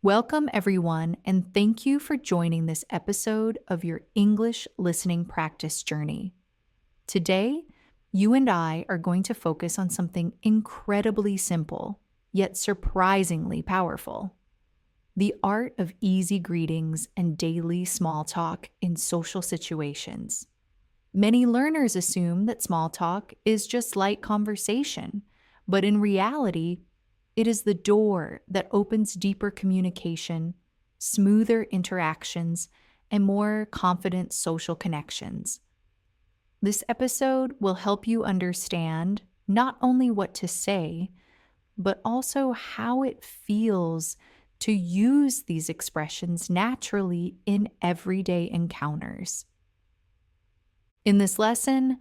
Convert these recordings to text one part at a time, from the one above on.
Welcome, everyone, and thank you for joining this episode of your English listening practice journey. Today, you and I are going to focus on something incredibly simple, yet surprisingly powerful: the art of easy greetings and daily small talk in social situations. Many learners assume that small talk is just light conversation, but in reality, it is the door that opens deeper communication, smoother interactions, and more confident social connections. This episode will help you understand not only what to say, but also how it feels to use these expressions naturally in everyday encounters. In this lesson,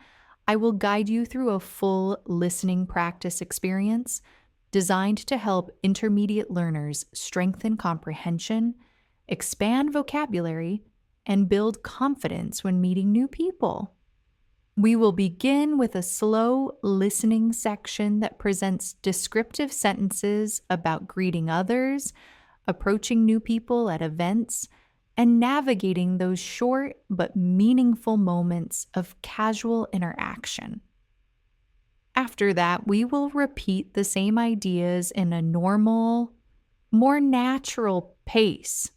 I will guide you through a full listening practice experience designed to help intermediate learners strengthen comprehension, expand vocabulary, and build confidence when meeting new people. We will begin with a slow listening section that presents descriptive sentences about greeting others, approaching new people at events, and navigating those short but meaningful moments of casual interaction. After that, we will repeat the same ideas in a normal, more natural pace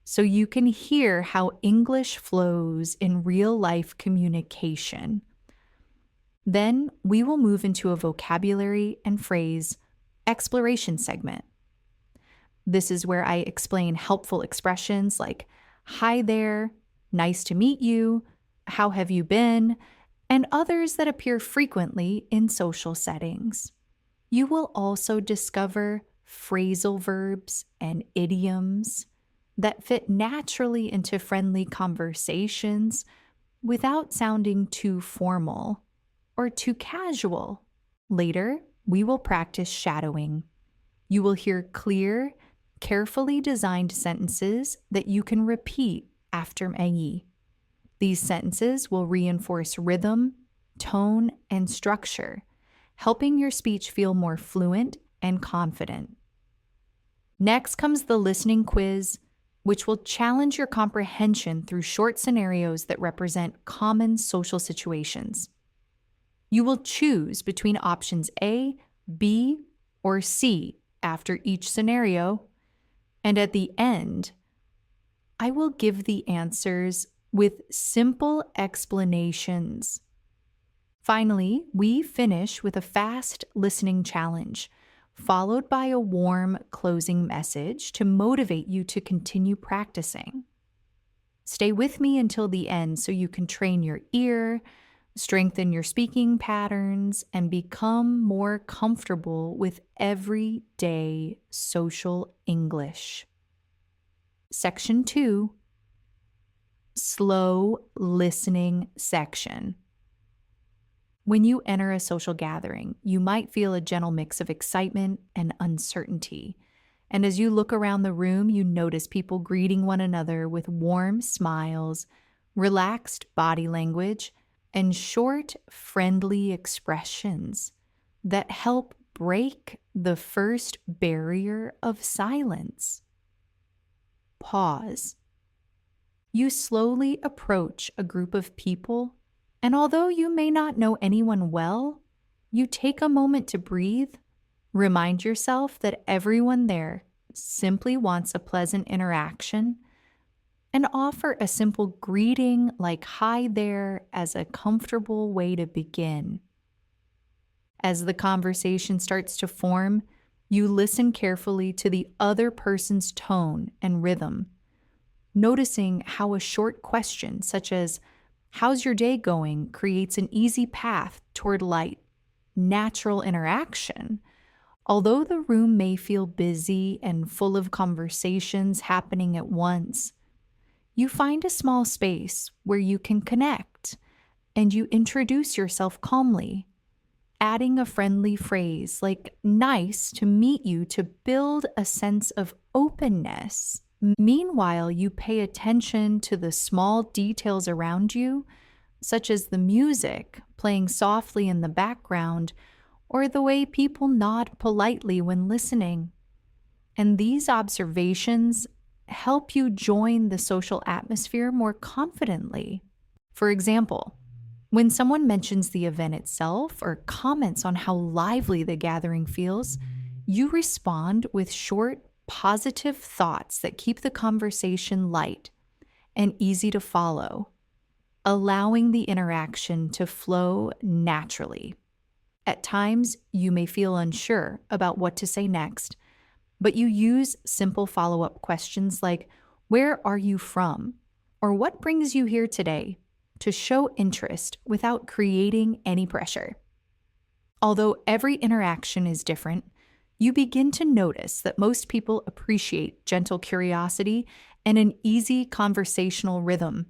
so you can hear how English flows in real life communication. Then we will move into a vocabulary and phrase exploration segment. This is where I explain helpful expressions like "Hi there," "Nice to meet you," "How have you been," and others that appear frequently in social settings. You will also discover phrasal verbs and idioms that fit naturally into friendly conversations without sounding too formal or too casual. Later, we will practice shadowing. You will hear clear, carefully designed sentences that you can repeat after me. These sentences will reinforce rhythm, tone, and structure, helping your speech feel more fluent and confident. Next comes the listening quiz, which will challenge your comprehension through short scenarios that represent common social situations. You will choose between options A, B, or C after each scenario, and at the end, I will give the answers with simple explanations. Finally, we finish with a fast listening challenge, followed by a warm closing message to motivate you to continue practicing. Stay with me until the end so you can train your ear, strengthen your speaking patterns, and become more comfortable with everyday social English. Section 2, slow listening section. When you enter a social gathering, you might feel a gentle mix of excitement and uncertainty. And as you look around the room, you notice people greeting one another with warm smiles, relaxed body language, and short, friendly expressions that help break the first barrier of silence. Pause. You slowly approach a group of people, and although you may not know anyone well, you take a moment to breathe, remind yourself that everyone there simply wants a pleasant interaction, and offer a simple greeting like "Hi there" as a comfortable way to begin. As the conversation starts to form, you listen carefully to the other person's tone and rhythm, noticing how a short question such as "How's your day going?" creates an easy path toward light, natural interaction. Although the room may feel busy and full of conversations happening at once, you find a small space where you can connect, and you introduce yourself calmly, adding a friendly phrase like "nice to meet you" to build a sense of openness. Meanwhile, you pay attention to the small details around you, such as the music playing softly in the background or the way people nod politely when listening. And these observations help you join the social atmosphere more confidently. For example, when someone mentions the event itself or comments on how lively the gathering feels, you respond with short, positive thoughts that keep the conversation light and easy to follow, allowing the interaction to flow naturally. At times, you may feel unsure about what to say next, but you use simple follow up questions like, "Where are you from?" or "What brings you here today?" to show interest without creating any pressure. Although every interaction is different, you begin to notice that most people appreciate gentle curiosity and an easy conversational rhythm,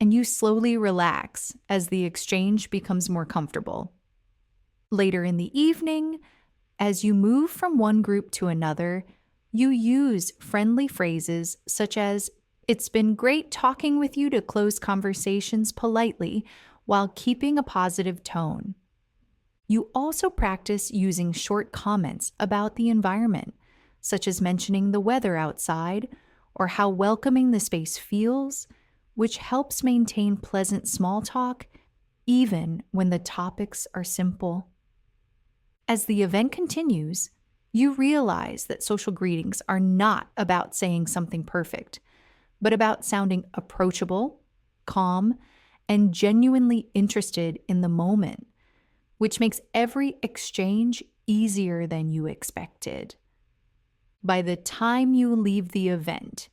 and you slowly relax as the exchange becomes more comfortable. Later in the evening, as you move from one group to another, you use friendly phrases such as, "It's been great talking with you," to close conversations politely while keeping a positive tone. You also practice using short comments about the environment, such as mentioning the weather outside or how welcoming the space feels, which helps maintain pleasant small talk even when the topics are simple. As the event continues, you realize that social greetings are not about saying something perfect, but about sounding approachable, calm, and genuinely interested in the moment, which makes every exchange easier than you expected. By the time you leave the event,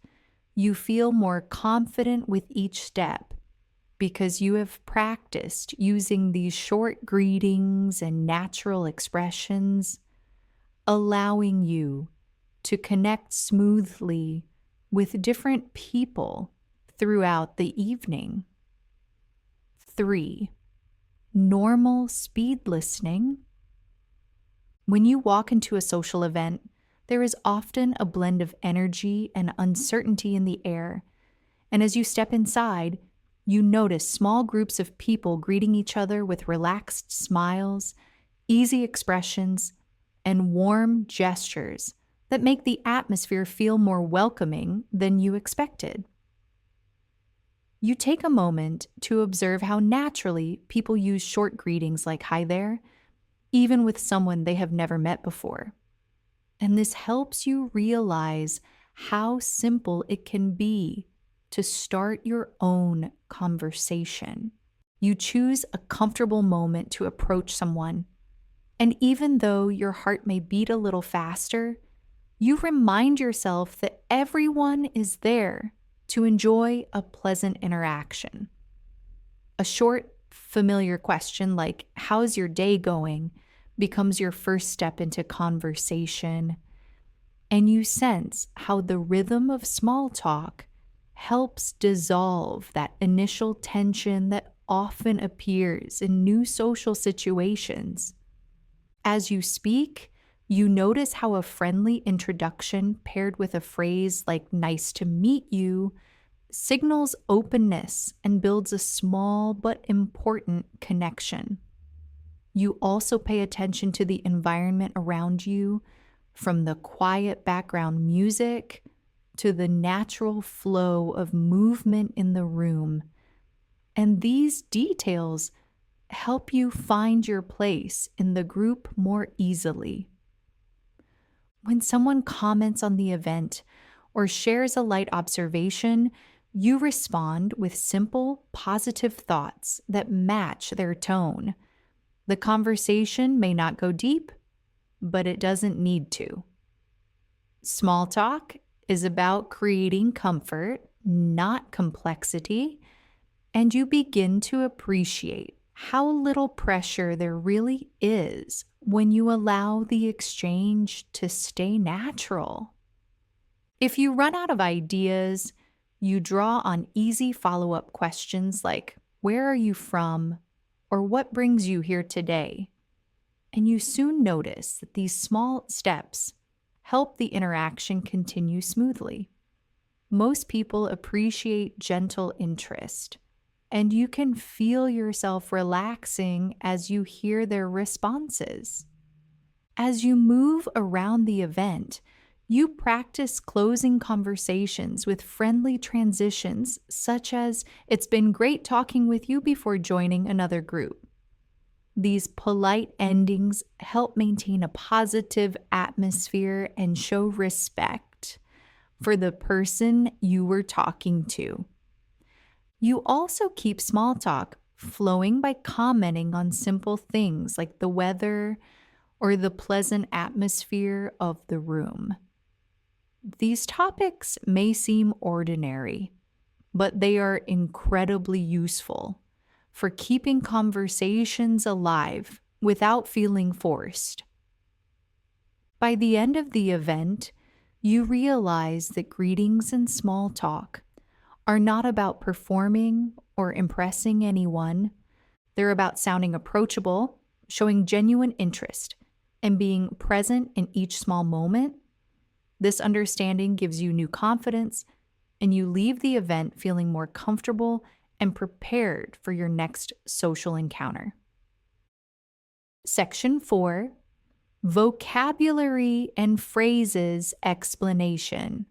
you feel more confident with each step because you have practiced using these short greetings and natural expressions, allowing you to connect smoothly with different people throughout the evening. 3. Normal speed listening. When you walk into a social event, there is often a blend of energy and uncertainty in the air. And as you step inside, you notice small groups of people greeting each other with relaxed smiles, easy expressions, and warm gestures that make the atmosphere feel more welcoming than you expected. You take a moment to observe how naturally people use short greetings like "Hi there," even with someone they have never met before. And this helps you realize how simple it can be to start your own conversation. You choose a comfortable moment to approach someone, and even though your heart may beat a little faster, you remind yourself that everyone is there to enjoy a pleasant interaction. A short, familiar question like, "How's your day going?" becomes your first step into conversation, and you sense how the rhythm of small talk helps dissolve that initial tension that often appears in new social situations. As you speak, you notice how a friendly introduction paired with a phrase like "nice to meet you" signals openness and builds a small but important connection. You also pay attention to the environment around you, from the quiet background music to the natural flow of movement in the room. And these details help you find your place in the group more easily. When someone comments on the event or shares a light observation, you respond with simple, positive thoughts that match their tone. The conversation may not go deep, but it doesn't need to. Small talk is about creating comfort, not complexity, and you begin to appreciate how little pressure there really is when you allow the exchange to stay natural. If you run out of ideas, you draw on easy follow-up questions like, "Where are you from?" or "What brings you here today?" And you soon notice that these small steps help the interaction continue smoothly. Most people appreciate gentle interest, and you can feel yourself relaxing as you hear their responses. As you move around the event, You practice closing conversations with friendly transitions, such as, "It's been great talking with you," before joining another group. These polite endings help maintain a positive atmosphere and show respect for the person you were talking to. You also keep small talk flowing by commenting on simple things like the weather or the pleasant atmosphere of the room. These topics may seem ordinary, but they are incredibly useful for keeping conversations alive without feeling forced. By the end of the event, you realize that greetings and small talk are not about performing or impressing anyone. They're about sounding approachable, showing genuine interest, and being present in each small moment. This understanding gives you new confidence, and you leave the event feeling more comfortable and prepared for your next social encounter. Section 4, Vocabulary and Phrases Explanation.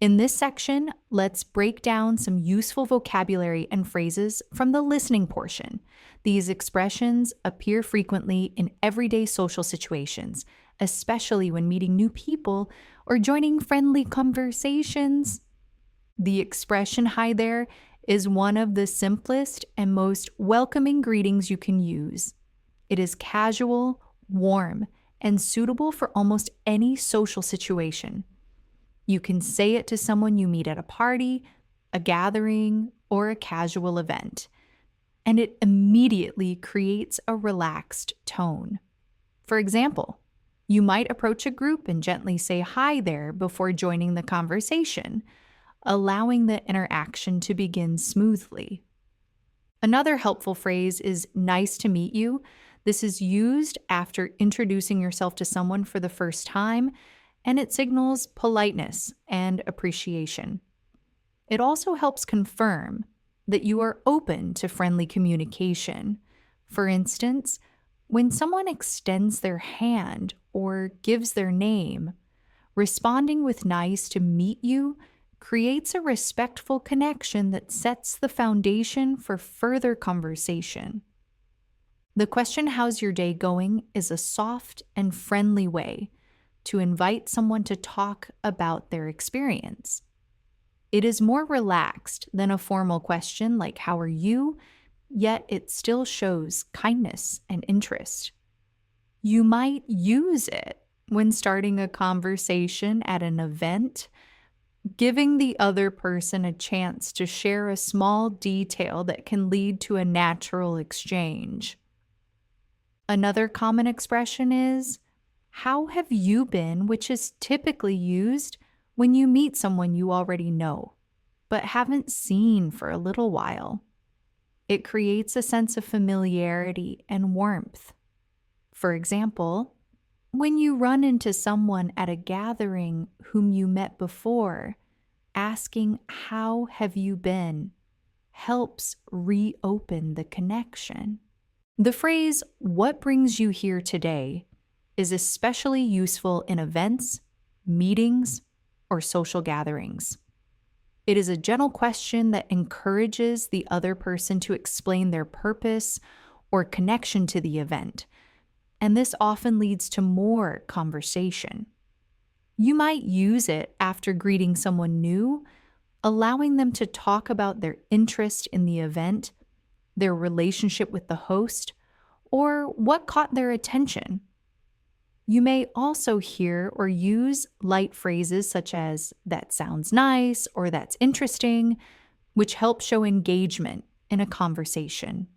In this section, let's break down some useful vocabulary and phrases from the listening portion. These expressions appear frequently in everyday social situations, especially when meeting new people or joining friendly conversations. The expression "hi there" is one of the simplest and most welcoming greetings you can use. It is casual, warm, and suitable for almost any social situation. You can say it to someone you meet at a party, a gathering, or a casual event, and it immediately creates a relaxed tone. For example, you might approach a group and gently say "hi there" before joining the conversation, allowing the interaction to begin smoothly. Another helpful phrase is "nice to meet you." This is used after introducing yourself to someone for the first time, and it signals politeness and appreciation. It also helps confirm that you are open to friendly communication. For instance, when someone extends their hand or gives their name, responding with "nice to meet you" creates a respectful connection that sets the foundation for further conversation. The question "how's your day going" is a soft and friendly way to invite someone to talk about their experience. It is more relaxed than a formal question like "how are you?" yet it still shows kindness and interest. You might use it when starting a conversation at an event, giving the other person a chance to share a small detail that can lead to a natural exchange. Another common expression is "how have you been?" which is typically used when you meet someone you already know, but haven't seen for a little while. It creates a sense of familiarity and warmth. For example, when you run into someone at a gathering whom you met before, asking "how have you been?" helps reopen the connection. The phrase "what brings you here today?" is especially useful in events, meetings, or social gatherings. It is a gentle question that encourages the other person to explain their purpose or connection to the event, and this often leads to more conversation. You might use it after greeting someone new, allowing them to talk about their interest in the event, their relationship with the host, or what caught their attention. You may also hear or use light phrases such as "that sounds nice" or "that's interesting," which help show engagement in a conversation.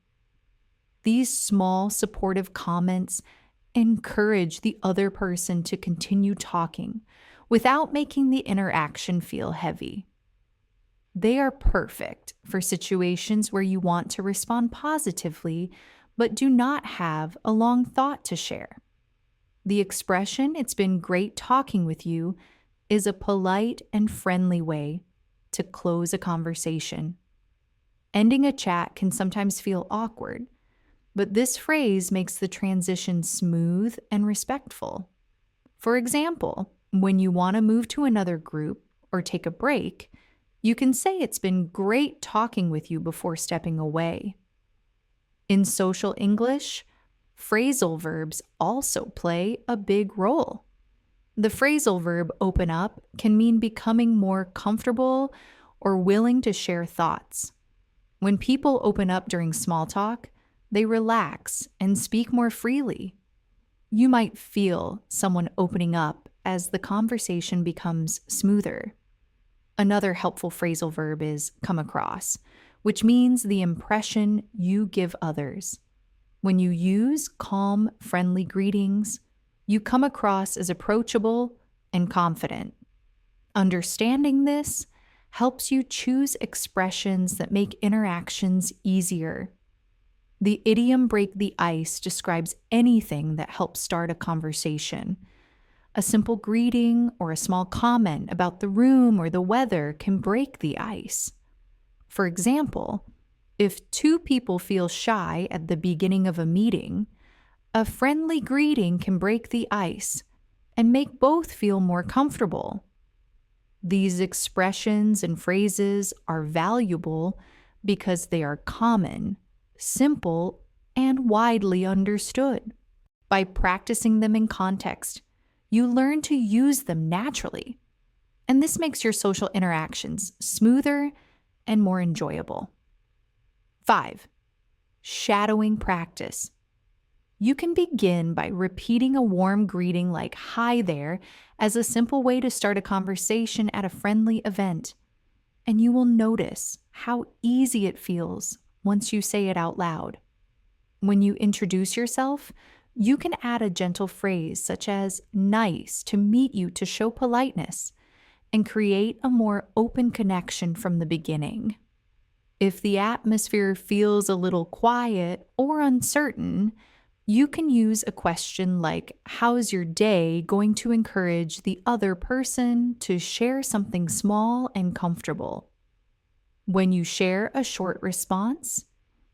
These small supportive comments encourage the other person to continue talking without making the interaction feel heavy. They are perfect for situations where you want to respond positively but do not have a long thought to share. The expression "it's been great talking with you" is a polite and friendly way to close a conversation. Ending a chat can sometimes feel awkward, but this phrase makes the transition smooth and respectful. For example, when you want to move to another group or take a break, you can say it's been great talking with you before stepping away. In social English, phrasal verbs also play a big role. The phrasal verb open up can mean becoming more comfortable or willing to share thoughts. When people open up during small talk, they relax and speak more freely. You might feel someone opening up as the conversation becomes smoother. Another helpful phrasal verb is come across, which means the impression you give others. When you use calm, friendly greetings, you come across as approachable and confident. Understanding this helps you choose expressions that make interactions easier. The idiom break the ice describes anything that helps start a conversation. A simple greeting or a small comment about the room or the weather can break the ice. For example, if two people feel shy at the beginning of a meeting, a friendly greeting can break the ice and make both feel more comfortable. These expressions and phrases are valuable because they are common, simple, and widely understood. By practicing them in context, you learn to use them naturally, and this makes your social interactions smoother and more enjoyable. 5. Shadowing practice. You can begin by repeating a warm greeting like "Hi there" as a simple way to start a conversation at a friendly event, and you will notice how easy it feels once you say it out loud. When you introduce yourself, you can add a gentle phrase such as "nice to meet you" to show politeness and create a more open connection from the beginning. If the atmosphere feels a little quiet or uncertain, you can use a question like, "How's your day?" going to encourage the other person to share something small and comfortable. When you share a short response,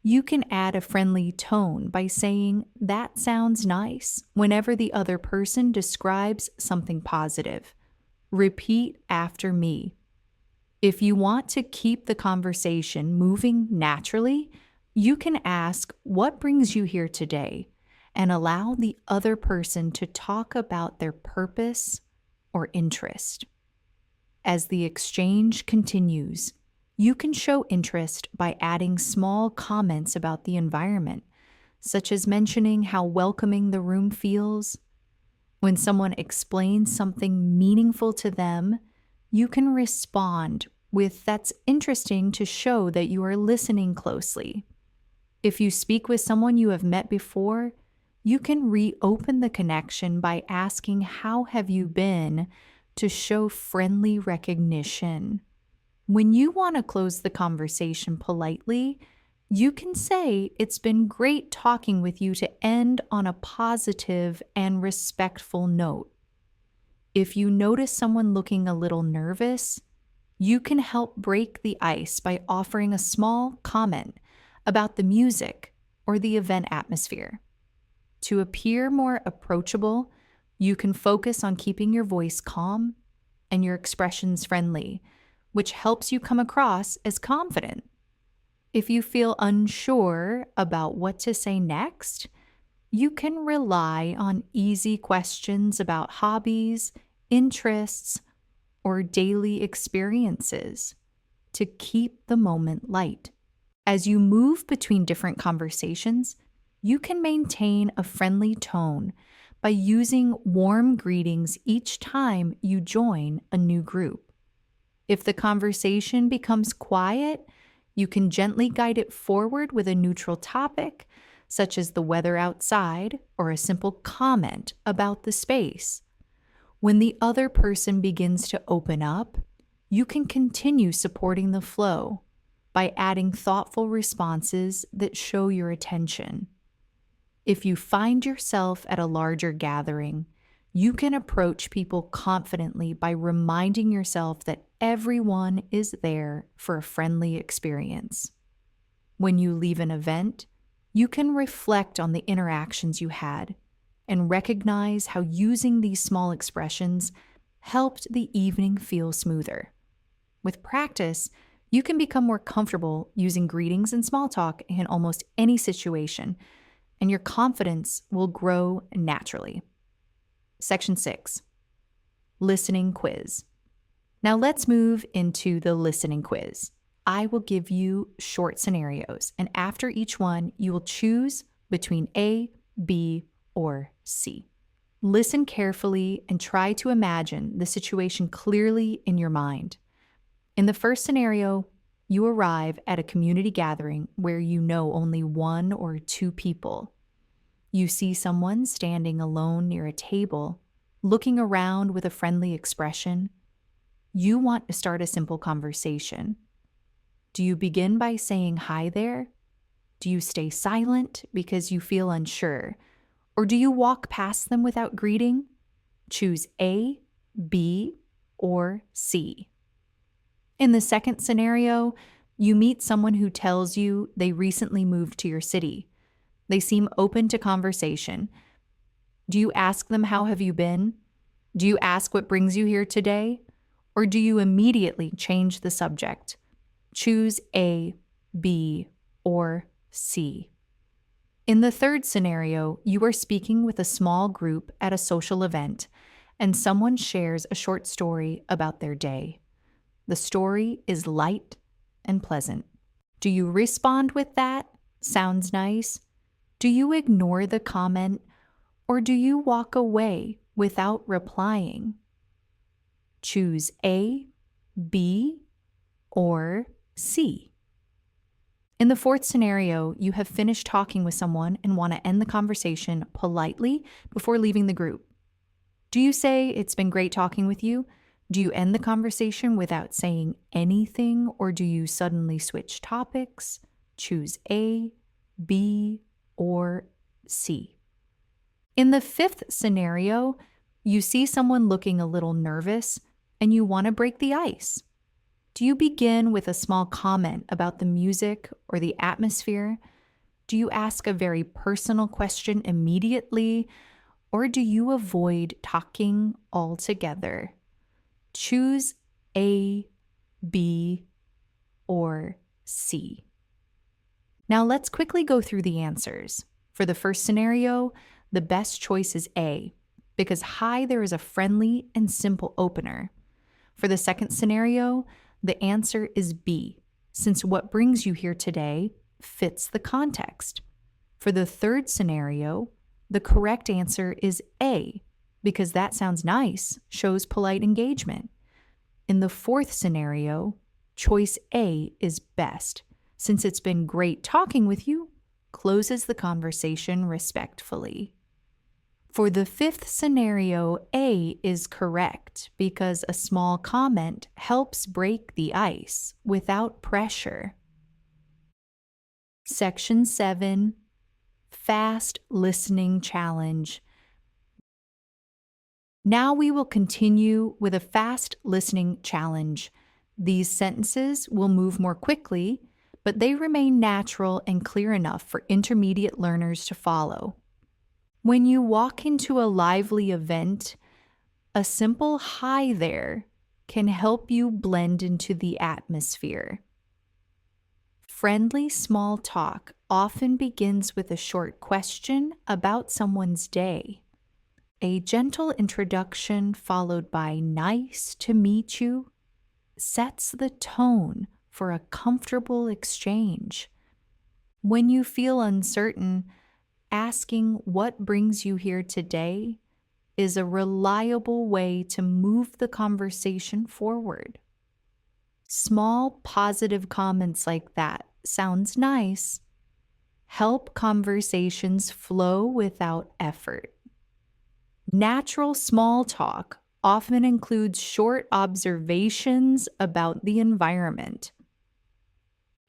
you can add a friendly tone by saying, "That sounds nice," whenever the other person describes something positive. Repeat after me. If you want to keep the conversation moving naturally, you can ask, "What brings you here today?" and allow the other person to talk about their purpose or interest. As the exchange continues, you can show interest by adding small comments about the environment, such as mentioning how welcoming the room feels. When someone explains something meaningful to them, you can respond with "That's interesting" to show that you are listening closely. If you speak with someone you have met before, you can reopen the connection by asking "How have you been?" to show friendly recognition. When you want to close the conversation politely, you can say "It's been great talking with you" to end on a positive and respectful note. If you notice someone looking a little nervous, you can help break the ice by offering a small comment about the music or the event atmosphere. To appear more approachable, you can focus on keeping your voice calm and your expressions friendly, which helps you come across as confident. If you feel unsure about what to say next, you can rely on easy questions about hobbies, interests, or daily experiences to keep the moment light. As you move between different conversations, you can maintain a friendly tone by using warm greetings each time you join a new group. If the conversation becomes quiet, you can gently guide it forward with a neutral topic, such as the weather outside or a simple comment about the space. When the other person begins to open up, you can continue supporting the flow by adding thoughtful responses that show your attention. If you find yourself at a larger gathering, you can approach people confidently by reminding yourself that everyone is there for a friendly experience. When you leave an event, you can reflect on the interactions you had and recognize how using these small expressions helped the evening feel smoother. With practice, you can become more comfortable using greetings and small talk in almost any situation, and your confidence will grow naturally. Section 6, Listening Quiz. Now let's move into the listening quiz. I will give you short scenarios, and after each one, you will choose between A, B, or C. Listen carefully and try to imagine the situation clearly in your mind. In the first scenario, you arrive at a community gathering where you know only one or two people. You see someone standing alone near a table, looking around with a friendly expression. You want to start a simple conversation. Do you begin by saying hi there? Do you stay silent because you feel unsure? Or do you walk past them without greeting? Choose A, B, or C. In the second scenario, you meet someone who tells you they recently moved to your city. They seem open to conversation. Do you ask them, how have you been? Do you ask what brings you here today? Or do you immediately change the subject? Choose A, B, or C. In the third scenario, you are speaking with a small group at a social event, and someone shares a short story about their day. The story is light and pleasant. Do you respond with that? Sounds nice. Do you ignore the comment, or do you walk away without replying? Choose A, B, or C. In the fourth scenario, you have finished talking with someone and want to end the conversation politely before leaving the group. Do you say, "It's been great talking with you"? Do you end the conversation without saying anything, or do you suddenly switch topics? Choose A, B, or C. In the fifth scenario, you see someone looking a little nervous and you want to break the ice. Do you begin with a small comment about the music or the atmosphere? Do you ask a very personal question immediately, or do you avoid talking altogether? Choose A, B, or C. Now let's quickly go through the answers. For the first scenario, the best choice is A, because hi there is a friendly and simple opener. For the second scenario, the answer is B, since what brings you here today fits the context. For the third scenario, the correct answer is A, because that sounds nice, shows polite engagement. In the fourth scenario, choice A is best, since it's been great talking with you, closes the conversation respectfully. For the fifth scenario, A is correct because a small comment helps break the ice without pressure. Section 7, Fast Listening Challenge. Now we will continue with a fast listening challenge. These sentences will move more quickly, but they remain natural and clear enough for intermediate learners to follow. When you walk into a lively event, a simple hi there can help you blend into the atmosphere. Friendly small talk often begins with a short question about someone's day. A gentle introduction followed by "nice to meet you" sets the tone for a comfortable exchange. When you feel uncertain, asking what brings you here today is a reliable way to move the conversation forward. Small positive comments like that, "sounds nice," help conversations flow without effort. Natural small talk often includes short observations about the environment.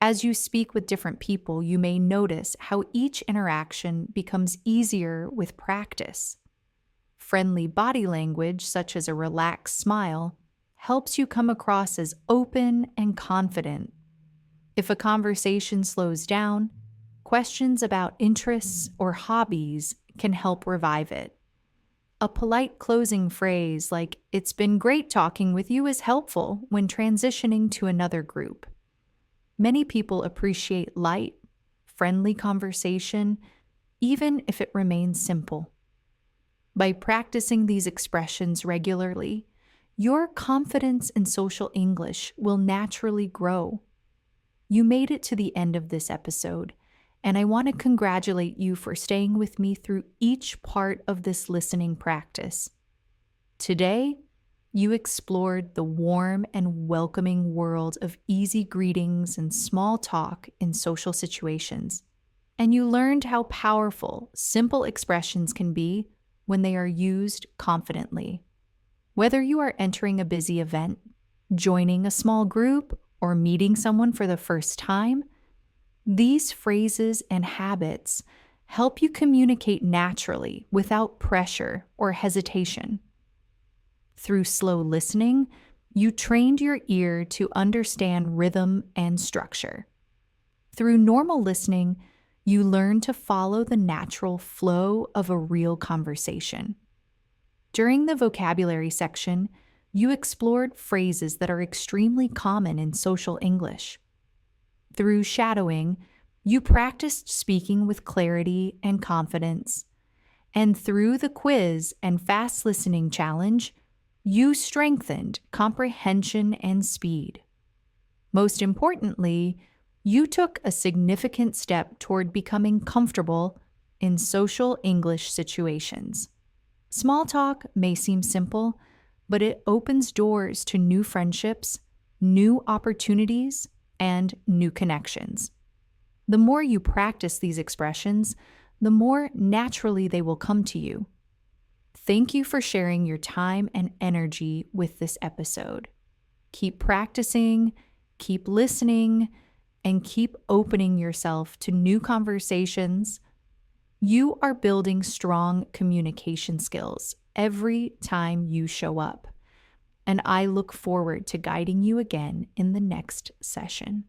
As you speak with different people, you may notice how each interaction becomes easier with practice. Friendly body language, such as a relaxed smile, helps you come across as open and confident. If a conversation slows down, questions about interests or hobbies can help revive it. A polite closing phrase like, "It's been great talking with you," is helpful when transitioning to another group. Many people appreciate light, friendly conversation, even if it remains simple. By practicing these expressions regularly, your confidence in social English will naturally grow. You made it to the end of this episode, and I want to congratulate you for staying with me through each part of this listening practice. Today, you explored the warm and welcoming world of easy greetings and small talk in social situations, and you learned how powerful simple expressions can be when they are used confidently. Whether you are entering a busy event, joining a small group, or meeting someone for the first time, these phrases and habits help you communicate naturally without pressure or hesitation. Through slow listening, you trained your ear to understand rhythm and structure. Through normal listening, you learn to follow the natural flow of a real conversation. During the vocabulary section, you explored phrases that are extremely common in social English. Through shadowing, you practiced speaking with clarity and confidence. And through the quiz and fast listening challenge, you strengthened comprehension and speed. Most importantly, you took a significant step toward becoming comfortable in social English situations. Small talk may seem simple, but it opens doors to new friendships, new opportunities, and new connections. The more you practice these expressions, the more naturally they will come to you. Thank you for sharing your time and energy with this episode. Keep practicing, keep listening, and keep opening yourself to new conversations. You are building strong communication skills every time you show up, and I look forward to guiding you again in the next session.